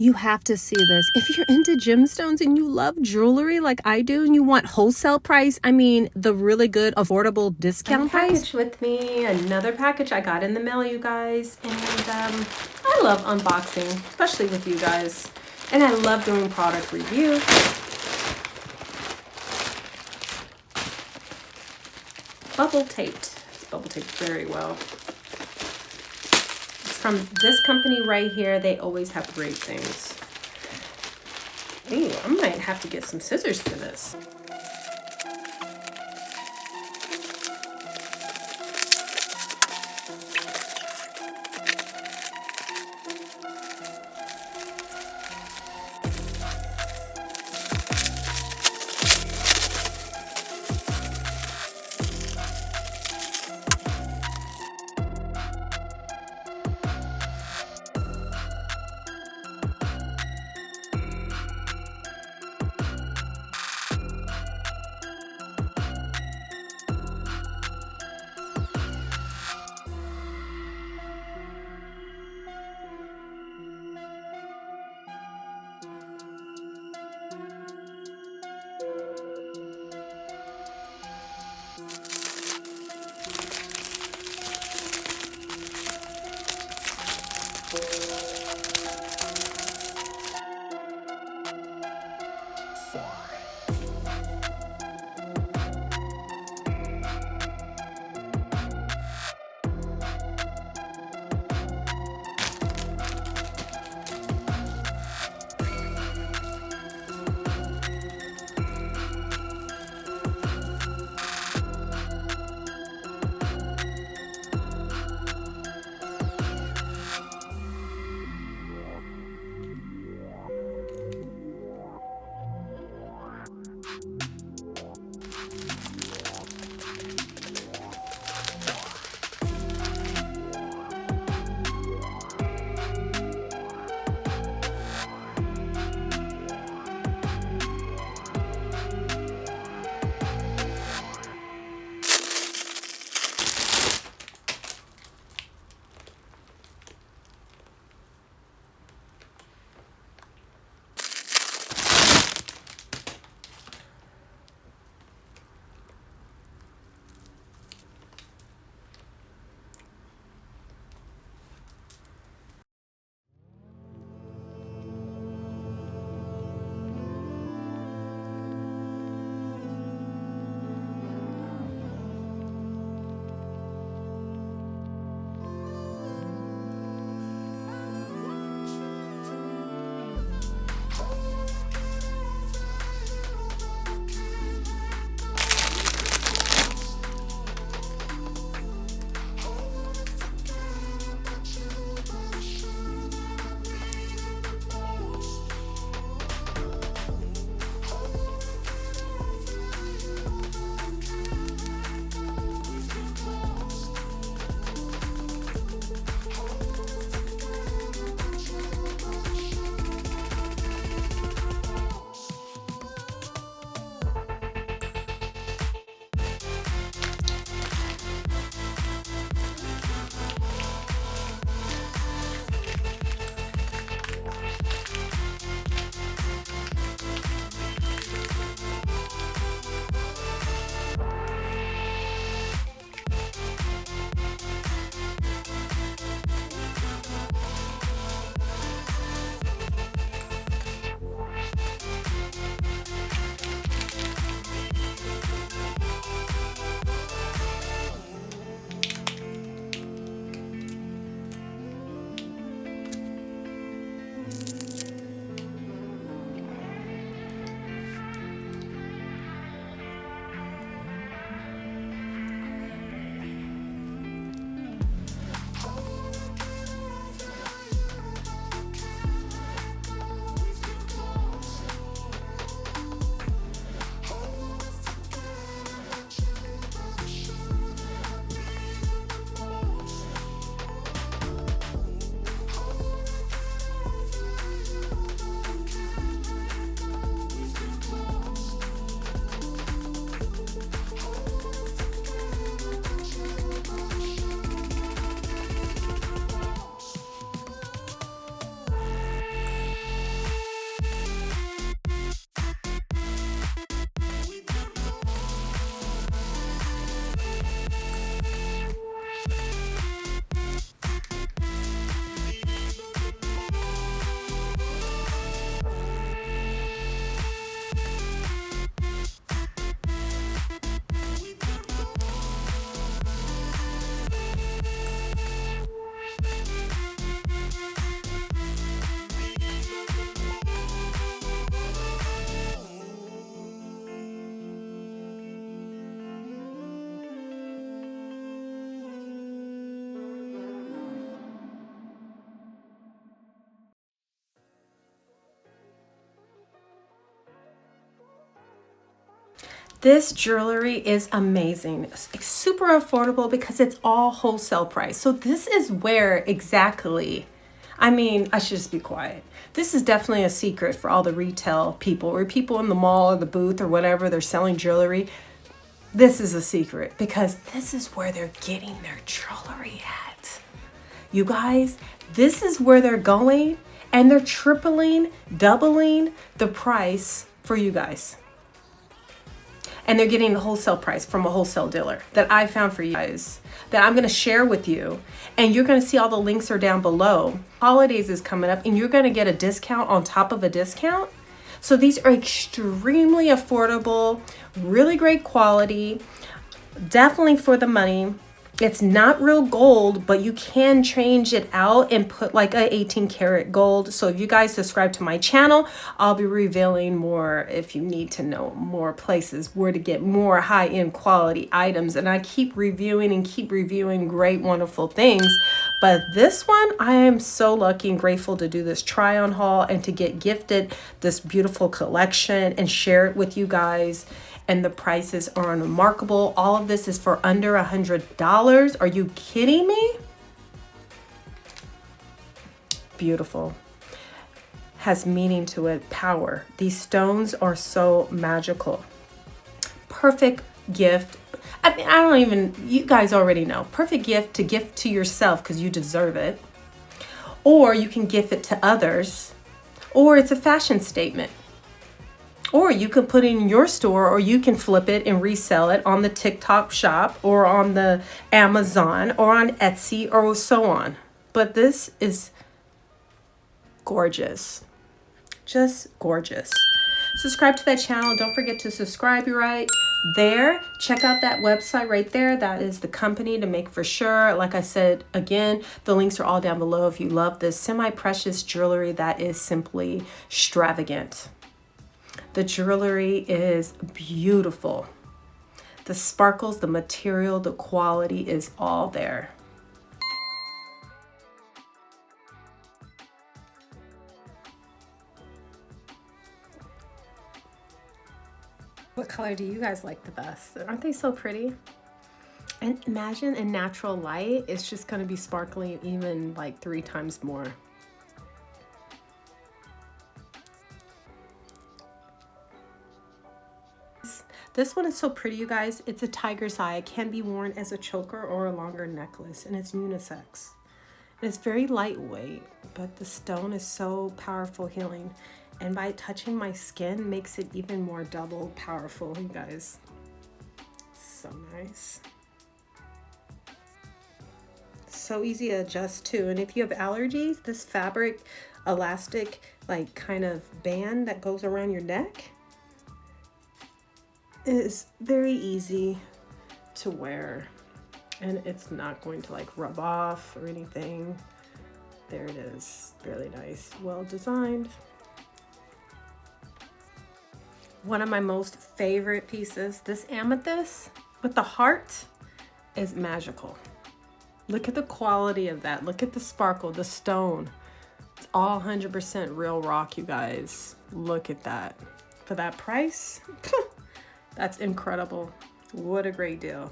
You have to see this. If you're into gemstones and you love jewelry like I do and you want wholesale price, I mean, the really good affordable discount price. With me, another package I got in the mail, you guys. And I love unboxing, especially with you guys. And I love doing product reviews. Bubble taped. It's bubble taped very well. From this company right here, they always have great things. Ooh, I might have to get some scissors for this. This jewelry is amazing. It's super affordable because it's all wholesale price. So this is where exactly, I mean, I should just be quiet. This is definitely a secret for all the retail people or people in the mall or the booth or whatever, they're selling jewelry. This is a secret because this is where they're getting their jewelry at. You guys, this is where they're going, and they're tripling, doubling the price for you guys. And they're getting the wholesale price from a wholesale dealer that I found for you guys that I'm going to share with you. And you're going to see all the links are down below. Holidays is coming up and you're going to get a discount on top of a discount. So these are extremely affordable, really great quality, definitely for the money. It's not real gold, but you can change it out and put like a 18 karat gold. So if you guys subscribe to my channel, I'll be revealing more if you need to know more places where to get more high-end quality items. And I keep reviewing great, wonderful things. But this one, I am so lucky and grateful to do this try on haul and to get gifted this beautiful collection and share it with you guys. And the prices are remarkable. All of this is for under $100. Are you kidding me? Beautiful. Has meaning to it, power. These stones are so magical. Perfect gift. I mean, I don't even, you guys already know. Perfect gift to yourself because you deserve it. Or you can gift it to others. Or it's a fashion statement. Or you can put it in your store, or you can flip it and resell it on the TikTok shop or on the Amazon or on Etsy or so on. But this is gorgeous. Just gorgeous. Subscribe to that channel. Don't forget to subscribe right there. Check out that website right there. That is the company to make for sure. Like I said, again, the links are all down below if you love this semi-precious jewelry that is simply extravagant. The jewelry is beautiful. The sparkles, the material, the quality is all there. What color do you guys like the best? Aren't they so pretty? And imagine in natural light, it's just going to be sparkling even like 3 times more. This one is so pretty, you guys. It's a tiger's eye. It can be worn as a choker or a longer necklace, and it's unisex. And it's very lightweight, but the stone is so powerful healing. And by touching my skin makes it even more double powerful, you guys. So nice. So easy to adjust too. And if you have allergies, this fabric elastic like kind of band that goes around your neck is very easy to wear, and it's not going to like rub off or anything. There it is. Really nice, well designed. One of my most favorite pieces, this amethyst with the heart, is magical. Look at the quality of that. Look at the sparkle, the stone. It's all 100% real rock, you guys. Look at that. For that price, that's incredible. What a great deal.